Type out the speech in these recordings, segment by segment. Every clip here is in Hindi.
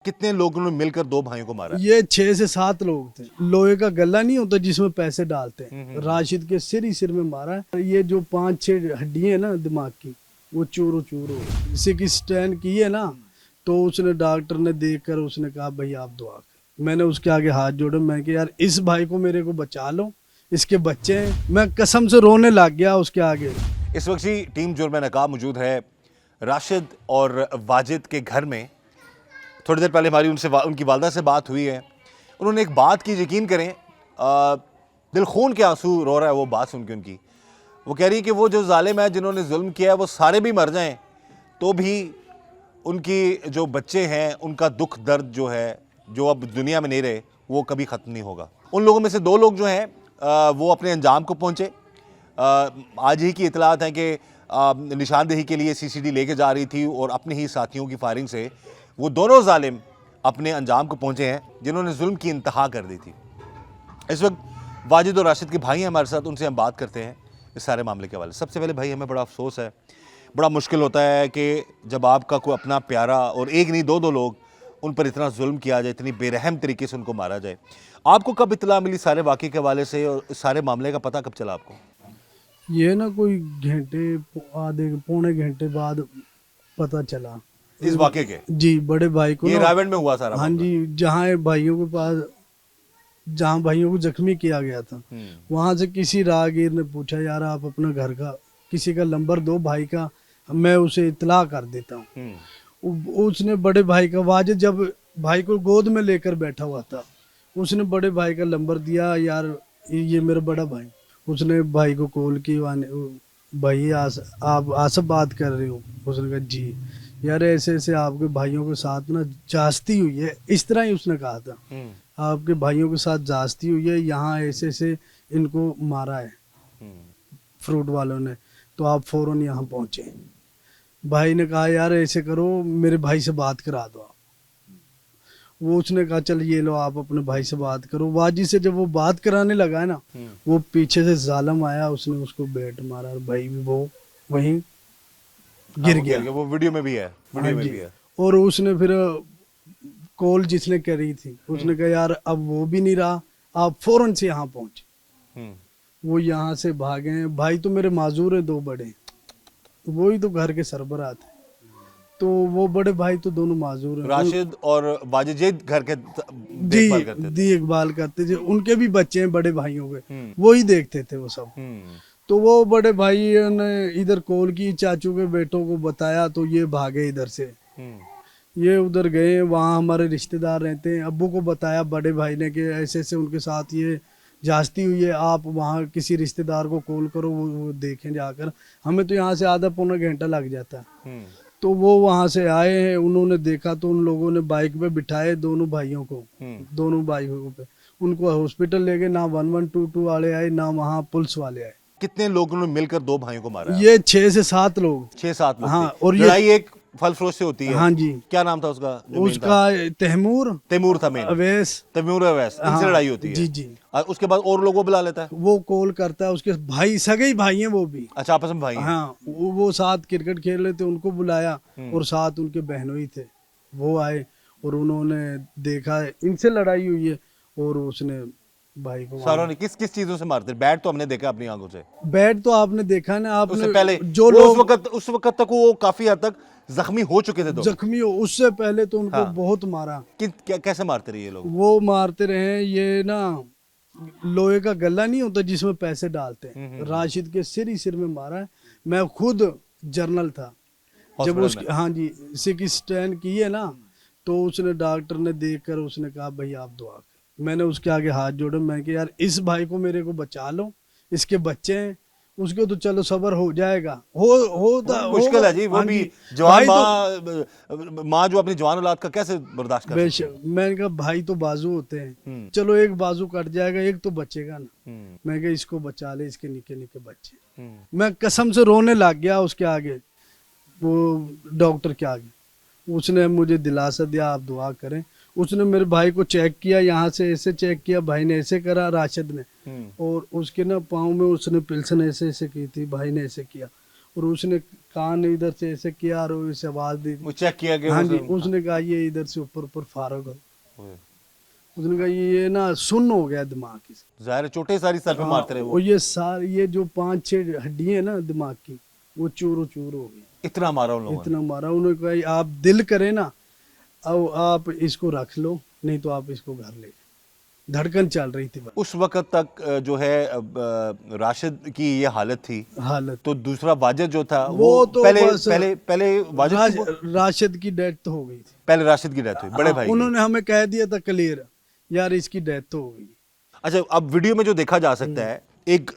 कितने लोगों ने मिलकर दो भाइयों को मारा? ये 6 से 7 लोग थे। लोहे का गला नहीं होता जिसमें पैसे डालते हैं, राशिद के सिर ही सिर में मारा है। ये जो 5-6 हड्डियां है ना दिमाग की, वो चूरो चूर हो गई। इसी की स्टैंड की है ना, तो उसने डॉक्टर ने देखकर उसने कहा भाई आप दुआ कर। मैंने उसके आगे हाथ जोड़े, मैं कि यार इस भाई को मेरे को बचा लो, इसके बच्चे हैं। मैं कसम से रोने लग गया उसके आगे। इस वक्त ही टीम जुर्म नकाब मौजूद है राशिद और वाजिद के घर में। थोड़ी देर पहले हमारी उनकी वालदा से बात हुई है। उन्होंने एक बात की, यकीन करें दिल खून के आंसू रो रहा है वो बात सुन के उनकी। वो कह रही है कि वो जो जालिम है जिन्होंने जुल्म किया है वो सारे भी मर जाएं तो भी उनकी जो बच्चे हैं उनका दुख दर्द जो है, जो अब दुनिया में नहीं रहे, वो कभी ख़त्म नहीं होगा। उन लोगों में से 2 लोग जो हैं वो अपने अंजाम को पहुँचे। आज ही की इतलात है कि निशानदेही के लिए सीसीडी लेके जा रही थी और अपने ही साथियों की फायरिंग से वो दोनों जालिम अपने अंजाम को पहुंचे हैं जिन्होंने जुल्म की इंतहा कर दी थी। इस वक्त वाजिद और राशिद के भाई हैं हमारे साथ, उनसे हम बात करते हैं इस सारे मामले के हवाले। सबसे पहले भाई, हमें बड़ा अफसोस है, बड़ा मुश्किल होता है कि जब आपका कोई अपना प्यारा, और एक नहीं 2 लोग, उन पर इतना जुल्म किया जाए, इतनी बेरहम तरीके से उनको मारा जाए। आपको कब इतला मिली सारे वाक़े के हवाले से और इस सारे मामले का पता कब चला आपको? ये ना कोई आधे पौने घंटे बाद पता चला इस वाक़े के? जी, बड़े भाई को ये ना, रावण में हुआ सारा हाँ मामला? जी, जहाँ भाइयों को जख्मी किया गया था, वहां से किसी राहगीर ने पूछा यार आप अपना घर का किसी का नंबर दो भाई का, मैं उसे इतला कर देता हूँ। उसने बड़े भाई का, वाजिद जब भाई को गोद में लेकर बैठा हुआ था, उसने बड़े भाई का नंबर दिया, यार ये मेरा बड़ा भाई। उसने भाई को कॉल की, भाई आप आसफ बात कर रहे हो? उसने कहा जी, यार ऐसे ऐसे आपके भाइयों के साथ ना जास्ती हुई है, इस तरह ही उसने कहा था, आपके भाइयों के साथ जास्ती हुई है, यहाँ ऐसे ऐसे इनको मारा है फ्रूट वालों ने, तो आप फौरन यहाँ पहुंचे। भाई ने कहा यार ऐसे करो, मेरे भाई से बात करा दो आप। वो उसने कहा चल ये लो आप अपने भाई से बात करो। वाजी से जब वो बात कराने लगा है ना, वो पीछे से जालिम आया, उसने उसको बैट मारा और भाई भी वो वहीं गिर गया। वो वीडियो में भी है, वीडियो में भी है। और उसने फिर कॉल जिसने करी थी, उसने कहा यार अब वो भी नहीं रहा, आप फौरन से यहाँ पहुंचे। वो यहाँ से भागे हैं। भाई तो मेरे माजूर है 2 बड़े, वो ही तो घर के सरबराह थे, तो वो बड़े भाई तो दोनों माजूर हैं। राशिद और वाजिद ये घर के देखभाल करते थे? देखभाल करते थे, उनके भी बच्चे हैं बड़े भाइयों के, वो ही देखते थे वो सब। तो वो बड़े भाई ने इधर कॉल की, चाचू के बेटों को बताया, तो ये भागे इधर से। ये उधर गए, वहाँ हमारे रिश्तेदार रहते हैं, अब्बू को बताया बड़े भाई ने कि ऐसे ऐसे उनके साथ ये जास्ती हुई है, आप वहाँ किसी रिश्तेदार को कॉल करो, वो देखें जाकर। हमें तो यहाँ से आधा पौना घंटा लग जाता है। तो वो वहाँ से आए हैं, उन्होंने देखा तो उन लोगों ने बाइक पे बिठाए दोनों भाइयों को, दोनों भाइयों पे उनको हॉस्पिटल ले गए। ना 1122 वाले आए, ना वहाँ पुलिस वाले आए। कितने लोगों ने मिलकर 2 भाइयों को मारा? ये 6 से 7 लोग। 6-7 लोग हाँ, थे। और लड़ाई एक फल फरोश से होती है। हाँ जी। क्या नाम था उसका? उसका तैमूर था मेन। अवैस। तैमूर अवैस, इनसे लड़ाई होती है। जी जी। और उसके बाद और लोगों को बुला लेता है? वो कॉल करता है, उसके भाई सगे भाई हैं वो भी। अच्छा, आपस में भाई हैं? हाँ, वो साथ क्रिकेट खेल रहे थे, उनको बुलाया, और साथ उनके बहनोई थे, वो आए और उन्होंने देखा इनसे लड़ाई हुई है, और उसने भाई को सारों ने किस किस चीजों से मारते? बैट तो हमने देखा अपनी आंखों से। बैट तो आपने देखा ना, आपने उससे पहले जो लोग उस वक्त तक वो काफी हद तक जख्मी हो चुके थे। जख्मी हो, उससे पहले तो उनको बहुत मारा। कैसे मारते रहे ये लोग? वो मारते रहे, ये ना लोहे का गला नहीं होता जिसमें पैसे डालते हैं, राशिद के सिर ही सिर में मारा है। मैं खुद जर्नल था जब उसकी, हाँ जी, सिक स्टैंड की है ना, तो उसने डॉक्टर ने देखकर उसने कहा भाई आप दुआ कर। मैंने उसके आगे हाथ जोड़े, मैं कि यार इस भाई को मेरे को बचा लो, इसके बच्चे हैं, उसके तो चलो सबर हो जाएगा। होता मुश्किल है जी, वो भी जवान माँ जो अपनी जवान औलाद का कैसे बर्दाश्त कर सकती है? मैंने कहा भाई तो बाजू होते हैं, चलो एक बाजू कट जाएगा, एक तो बचेगा ना। मैं कहा इसको बचा ले, इसके निके निके बच्चे। मैं कसम से रोने लग गया उसके आगे, वो डॉक्टर के आगे। उसने मुझे दिलासा दिया आप दुआ करें। उसने मेरे भाई को चेक किया, यहाँ से ऐसे चेक किया, भाई ने ऐसे करा राशिद ने, और उसके ना पाँव में उसने पिल्सन ऐसे ऐसे की थी, भाई ने ऐसे किया, और उसने कान इधर से ऐसे किया और इसे आवाज दी। वो चेक किया गया हाँ जी, उसने कहा ये इधर से ऊपर ऊपर फारग हो। उसने कहा ये ना सुन्न हो गया दिमाग की। जाहिर है चोटें सारी सर पे मारते रहे वो। और ये सारी ये जो 5-6 हड्डियां है ना दिमाग की, वो चूरो चूर हो गई। इतना मारा उन लोगों ने। इतना मारा। उन्होंने कहा आप दिल करे ना, अब आप इसको रख लो, नहीं तो आप इसको घर ले जाओ। धड़कन चल रही थी बस। उस वक्त तक जो है राशिद की ये हालत थी। हालत तो दूसरा वाजिद जो था वो तो पहले बस पहले पहले वाजिद राशिद की डेथ हो गई थी। पहले राशिद की डेथ हुई बड़े भाई की। उन्होंने हमें कह दिया था क्लियर, यार इसकी डेथ हो गई। अच्छा, अब वीडियो में जो देखा जा सकता है, एक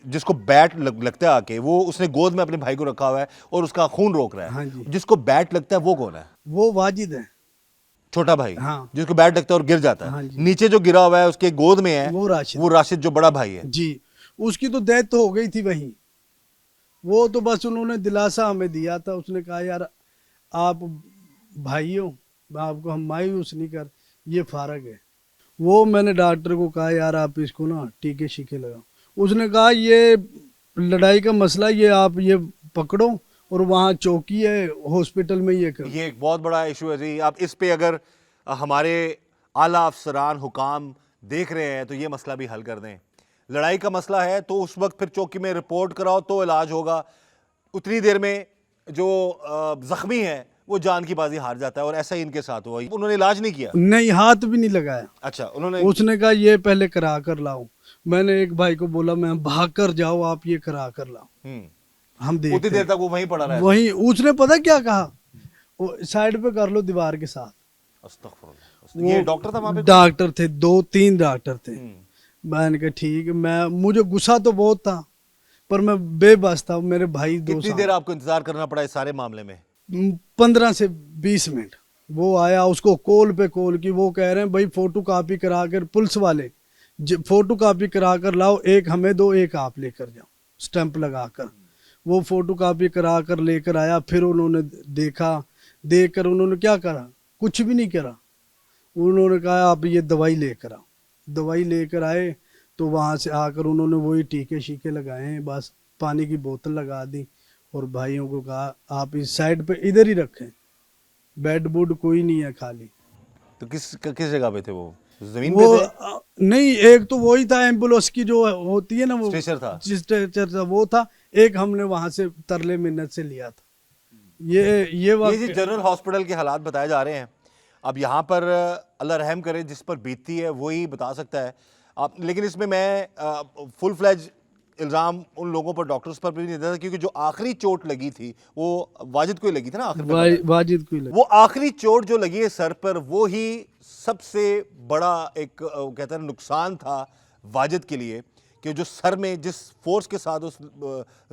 जिसको बैट लगता है आके, वो उसने गोद में अपने भाई को रखा हुआ है और उसका खून रोक रहा है। हाँ जी। जिसको बैट लगता है वो कौन है? वो वाजिद है, छोटा भाई। हाँ। जिसको बैट लगता है और गिर जाता है। हाँ जी। नीचे जो गिरा हुआ है उसके गोद में है वो राशिद जो बड़ा भाई है जी। उसकी तो डेथ हो गई थी वहीं। वो तो बस उन्होंने दिलासा हमें दिया था। उसने कहा यार आप भाई हो, आपको हम मायूस नहीं कर, ये फारग है। वो मैंने डॉक्टर को कहा यार आप इसको ना टीके शीके लगाओ। उसने कहा ये लड़ाई का मसला, ये आप ये पकड़ो और वहाँ चौकी है हॉस्पिटल में ये करो। ये एक बहुत बड़ा इशू है जी। आप इस पे अगर हमारे आला अफसरान हुकाम देख रहे हैं तो ये मसला भी हल कर दें। लड़ाई का मसला है तो उस वक्त फिर चौकी में रिपोर्ट कराओ तो इलाज होगा। उतनी देर में जो जख्मी है वो जान की बाजी हार जाता है, और ऐसा ही इनके साथ हुआ। उन्होंने इलाज नहीं किया? नहीं, हाथ भी नहीं लगाया। अच्छा, उन्होंने उसने कहा ये पहले करा कर लाओ। मैंने एक भाई को बोला मैं भाग कर जाओ, आप ये करा कर लाओ, हम उतनी देखते देर तक वो वहीं पड़ा रहा। वहीं उसने पता क्या कहा, वो साइड पे कर लो दीवार के साथ। अस्तगफुरुल्लाह। ये डॉक्टर था वहां पे? डॉक्टर थे, 2-3 डॉक्टर थे। मैंने कहा ठीक है। मुझे गुस्सा तो बहुत था पर मैं बेबस था। मेरे भाई कितनी देर आपको इंतजार करना पड़ा इस सारे मामले में? 15 से 20 मिनट। वो आया, उसको कॉल पे कॉल की। वो कह रहे हैं भाई फोटो कॉपी करा कर, पुलिस वाले फोटो कॉपी करा कर लाओ, एक हमें दो, एक आप लेकर जाओ स्टैंप लगा कर। वो फोटो कॉपी करा कर लेकर आया। फिर उन्होंने देखा, देख कर उन्होंने क्या करा, कुछ भी नहीं करा। उन्होंने कहा आप ये दवाई लेकर आओ। दवाई लेकर आए तो वहाँ से आकर उन्होंने वही टीके शीके लगाए हैं, बस पानी की बोतल लगा दी और भाइयों को कहा आप इस साइड पे इधर ही रखें, बेड बुड कोई नहीं है खाली। तो किस जगह पे थे वो? जमीन वो पे थे? नहीं, एक तो वही था एम्बुलेंस की जो होती है ना, वो स्ट्रेचर था। स्ट्रेचर था वो था। एक हमने वहां से तरले मिन्नत से लिया था। ये जी जनरल हॉस्पिटल के हालात बताए जा रहे हैं। अब यहाँ पर अल्लाह रहम करे, जिस पर बीतती है वही बता सकता है। आप लेकिन इसमें मैं फुल फ्लैज इल्ज़ाम उन लोगों पर, डॉक्टर्स पर भी नहीं देता, क्योंकि जो आखिरी चोट लगी थी वो वाजिद को ही लगी थी ना आखिर वाजिद को ही लगी। वो आखिरी चोट जो लगी है सर पर, वो ही सबसे बड़ा एक कहते हैं नुकसान था वाजिद के लिए, कि जो सर में जिस फोर्स के साथ उस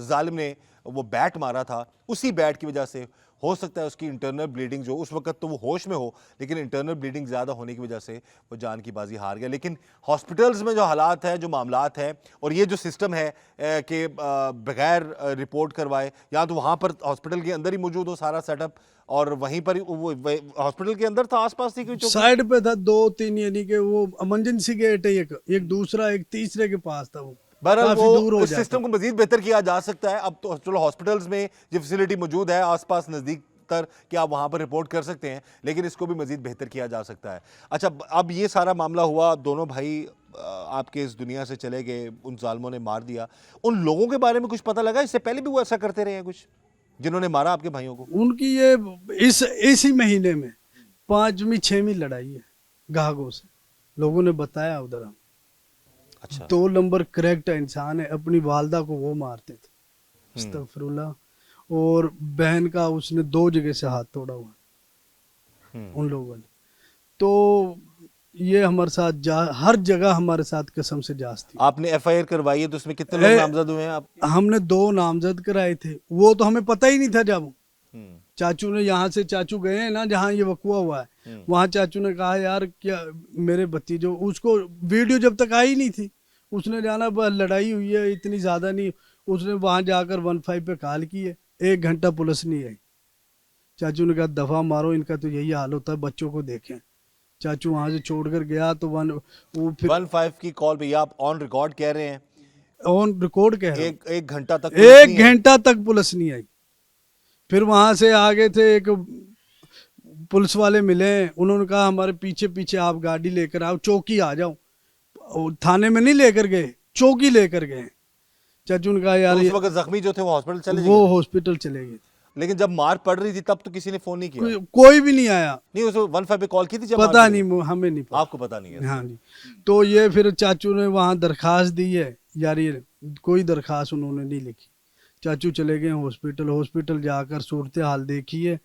जालिम ने वो बैट मारा था, उसी बैट की वजह से हो सकता है उसकी इंटरनल ब्लीडिंग, जो उस वक्त तो वो होश में हो लेकिन इंटरनल ब्लीडिंग ज़्यादा होने की वजह से वो जान की बाजी हार गया। लेकिन हॉस्पिटल्स में जो हालात हैं, जो मामलात हैं, और ये जो सिस्टम है कि बगैर रिपोर्ट करवाए, या तो वहाँ पर हॉस्पिटल के अंदर ही मौजूद हो सारा सेटअप, और वहीं पर वो हॉस्पिटल के अंदर था, आसपास थी कोई साइड पे था 2-3, यानी कि वो इमरजेंसी गेट है, एक दूसरा, एक तीसरे के पास था। वो बहरहाल काफी दूर हो इस सिस्टम को मजीद बेहतर किया जा सकता है। अब तो चलो हॉस्पिटल्स में जो फैसिलिटी मौजूद है आसपास नज़दीक तर, कि आप वहाँ पर रिपोर्ट कर सकते हैं, लेकिन इसको भी मजीद बेहतर किया जा सकता है। अच्छा, अब ये सारा मामला हुआ, दोनों भाई आपके इस दुनिया से चले गए, उन जालिमों ने मार दिया। उन लोगों के बारे में कुछ पता लगा? इससे पहले भी वो ऐसा करते रहे हैं कुछ, जिन्होंने मारा आपके भाइयों को? उनकी ये इसी महीने में 5वीं-6वीं लड़ाई है गागो से, लोगों ने बताया उधर। हम अच्छा, 2 नंबर करेक्ट इंसान है। अपनी वालदा को वो मारते थे, अस्तगफिरुल्लाह। और बहन का उसने 2 जगह से हाथ तोड़ा हुआ उन लोगों ने। तो ये हमारे साथ हर जगह हमारे साथ कसम से जास्ती। आपने FIR करवाई है तो उसमें कितने लोग नामजद हुए हैं? आप हमने 2 नामजद कराए थे। वो तो हमें पता ही नहीं था। जब चाचू ने यहाँ से, चाचू गए हैं ना जहाँ ये वकुआ हुआ है, वहाँ चाचू ने कहा यार क्या मेरे भतीजो, उसको वीडियो जब तक आई नहीं थी, उसने जाना लड़ाई हुई है इतनी ज्यादा नहीं, उसने वहां जाकर 15 पे कॉल की है। 1 घंटा पुलिस नहीं आई। चाचू ने कहा दफा मारो, इनका तो यही हाल होता है, बच्चों को देखें। चाचू वहां से छोड़कर गया तो वो फिर 15 की कॉल पे, आप ऑन रिकॉर्ड कह रहे हैं ऑन रिकॉर्ड कह रहा हूँ। एक घंटा तक पुलिस नहीं एक आई? घंटा तक पुलिस नहीं आई। फिर वहां से आगे थे, एक पुलिस वाले मिले, उन्होंने कहा हमारे पीछे पीछे आप गाड़ी लेकर आओ, चौकी आ जाओ। और थाने में नहीं लेकर गए, चौकी लेकर गए। चाचू ने कहा तो यार उस वक्त जख्मी जो थे वो हॉस्पिटल चले वो गए? हॉस्पिटल चले गए। लेकिन जब मार पड़ रही थी तब तो किसी ने फोन नहीं किया? कोई भी नहीं आया। नहीं, उस 15 पे कॉल की थी जब मार पता पड़ी? नहीं, हमें नहीं पता। आपको पता नहीं है? हाँ जी। तो ये फिर चाचू ने वहाँ दरखास्त दी है यार, ये कोई दरखास्त उन्होंने नहीं लिखी। चाचू चले गए हॉस्पिटल। हॉस्पिटल जाकर सूरत हाल देखी है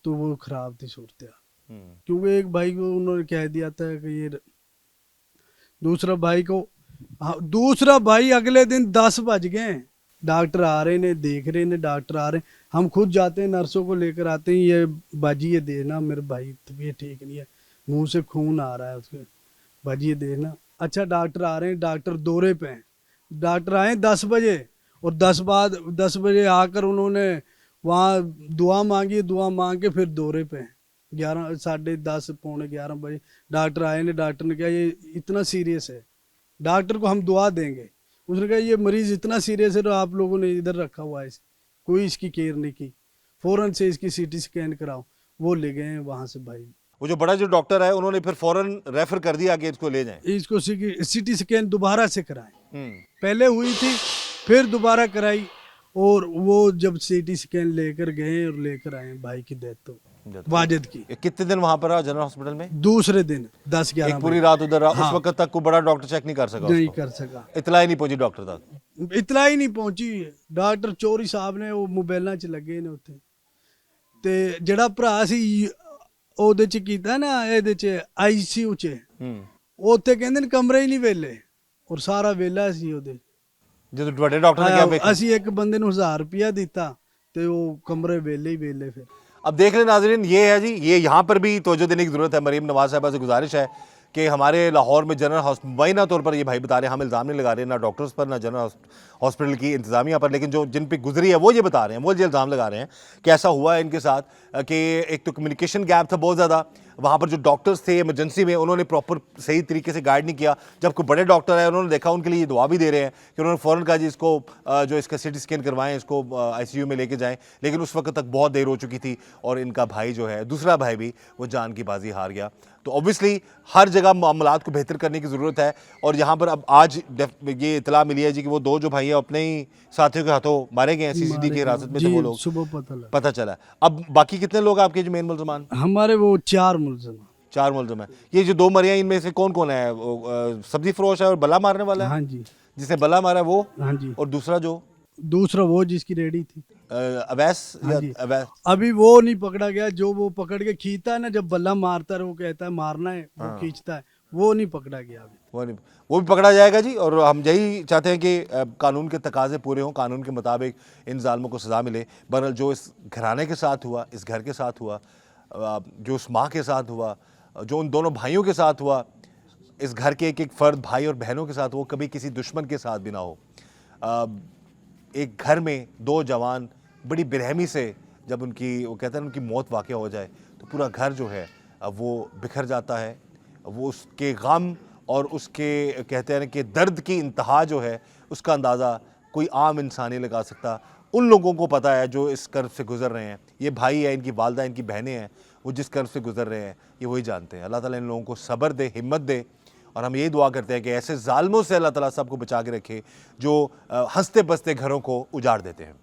तो वो खराब थी सूरत हाल, क्योंकि एक भाई को उन्होंने कह दिया था कि ये दूसरा भाई को, हाँ, दूसरा भाई अगले दिन 10 बज गए, डॉक्टर आ रहे ने, देख रहे ने, डॉक्टर आ रहे, हम खुद जाते हैं, नर्सों को लेकर आते हैं, ये बाजी ये देना, मेरे भाई तबीयत ठीक नहीं है, मुंह से खून आ रहा है उसके, बाजी ये देना। अच्छा डॉक्टर आ रहे हैं, डॉक्टर दौरे पे हैं। डॉक्टर आए 10 बजे और 10 बजे आकर उन्होंने वहाँ दुआ मांगी, दुआ मांग के फिर दौरे पे हैं। 11 साढ़े 10 पौने 11 बजे डॉक्टर आए ने। डॉक्टर ने कहा ये इतना सीरियस है, डॉक्टर को हम दुआ देंगे। उसने कहा ये मरीज इतना सीरियस है तो आप लोगों ने इधर रखा हुआ है, कोई इसकी केयर नहीं की, फौरन से इसकी सीटी स्कैन कराओ। वो ले गए वहां से भाई। वो जो बड़ा जो डॉक्टर है उन्होंने फिर फौरन रेफर कर दिया कि इसको ले जाएं। इसको सीटी स्कैन दोबारा से कराएं। हम्म। पहले हुई थी, फिर दोबारा कराई, और वो जब सीटी स्कैन लेकर गए और लेकर आए, भाई की डेथ तो वाजिद की। ये कितने दिन वहां पर रहा जनरल हॉस्पिटल में? दूसरे दिन 10-11 एक पूरी रात उधर रहा? हाँ। उस वक्त तक कोई बड़ा डॉक्टर चेक नहीं कर सका? नहीं उसको कर सका, इतला ही नहीं पहुंची डॉक्टर तक? इतला ही नहीं पहुंची। डॉक्टर चौरी साहब ने वो मोबाइਲਾਂ 'ਚ ਲੱਗੇ ਨੇ ਉੱਥੇ, ਤੇ ਜਿਹੜਾ ਭਰਾ ਸੀ ਉਹਦੇ 'ਚ ਕੀਤਾ ਨਾ, ਇਹਦੇ 'ਚ ਆਈਸੀਯੂ 'ਚ, ਉੱਥੇ ਕਹਿੰਦੇ ਨੇ ਕਮਰੇ ਹੀ ਨਹੀਂ ਵੇਲੇ, ਔਰ ਸਾਰਾ ਵੇਲਾ ਸੀ ਉਹਦੇ। जो बड़े डॉक्टर ने क्या देखा? ਅਸੀਂ ਇੱਕ ਬੰਦੇ ਨੂੰ 1000 रुपया ਦਿੱਤਾ ਤੇ ਉਹ ਕਮਰੇ ਵੇਲੇ ही ਵੇਲੇ। फिर अब देख लें नाजरीन, ये है जी, ये यहाँ पर भी तवज्जो देने की ज़रूरत है। मरीम नवाज साहबा से गुजारिश है कि हमारे लाहौर में जनरल मुबैना तौर पर ये भाई बता रहे हैं, हम इल्ज़ाम नहीं लगा रहे ना डॉक्टर्स पर ना जनरल हॉस्पिटल की इंतज़ामिया पर, लेकिन जो जिन पे गुजरी है वो ये बता रहे हैं, वो ये इल्ज़ाम लगा रहे हैं कि ऐसा हुआ है इनके साथ कि एक तो कम्युनिकेशन गैप था बहुत ज़्यादा। वहाँ पर जो डॉक्टर्स थे इमरजेंसी में उन्होंने प्रॉपर सही तरीके से गाइड नहीं किया। जब कोई बड़े डॉक्टर है उन्होंने देखा, उनके लिए ये दुआ भी दे रहे हैं कि उन्होंने फ़ौरन कहा जी इसको जो इसका सीटी स्कैन करवाएं, इसको ICU में लेके जाएं, लेकिन उस वक्त तक बहुत देर हो चुकी थी और इनका भाई जो है, दूसरा भाई भी, वो जान की बाजी हार गया। तो ऑब्वियसली हर जगह मामलात को बेहतर करने की ज़रूरत है। और यहाँ पर अब आज ये इतला मिली है जी कि वो 2 जो भाई हैं अपने ही साथियों के हाथों मारे गए हैं, CCD की हिरासत में थे वो लोग, सुबह पता चला। अब बाकी कितने लोग आपके जो मेन मुलजमान? हमारे वो 4 मुलजम। 4 मुलजम है। ये जो 2 मरे हैं इनमें से कौन कौन है? सब्जी फरोश है और बल्ला मारने वाला है? हाँ जी। जिसने बल्ला मारा है वो? हाँ जी। और दूसरा वो जिसकी रेडी थी, अवैस या हाँ जी। अवैस? अभी वो नहीं पकड़ा गया, जो वो पकड़ के खींचता है ना, जब बल्ला मारता है वो कहता है मारना है, वो खींचता है, वो नहीं पकड़ा गया अभी। वो भी पकड़ा जाएगा जी। और हम यही चाहते हैं कि कानून के तकाजे पूरे हों, कानून के मुताबिक इन जालिमों को सज़ा मिले। बहरहाल जो इस घराने के साथ हुआ, इस घर के साथ हुआ, जो उस माँ के साथ हुआ, जो उन दोनों भाइयों के साथ हुआ, इस घर के एक एक फ़र्द भाई और बहनों के साथ, वो कभी किसी दुश्मन के साथ भी ना हो। एक घर में 2 जवान बड़ी बेरहमी से जब उनकी, वो कहते हैं उनकी मौत वाक़या हो जाए तो पूरा घर जो है वो बिखर जाता है। वो उसके गम और उसके कहते हैं कि दर्द की इंतहा जो है उसका अंदाज़ा कोई आम इंसान नहीं लगा सकता। उन लोगों को पता है जो इस कर्ब से गुज़र रहे हैं। ये भाई है, इनकी वालदा, इनकी बहनें हैं, वो जिस कर्ब से गुज़र रहे हैं ये वही जानते हैं। अल्लाह ताला इन लोगों को सब्र दे, हिम्मत दे, और हम यही दुआ करते हैं कि ऐसे जालिमों से अल्लाह ताला सबको बचा के रखे जो हंसते बसते घरों को उजाड़ देते हैं।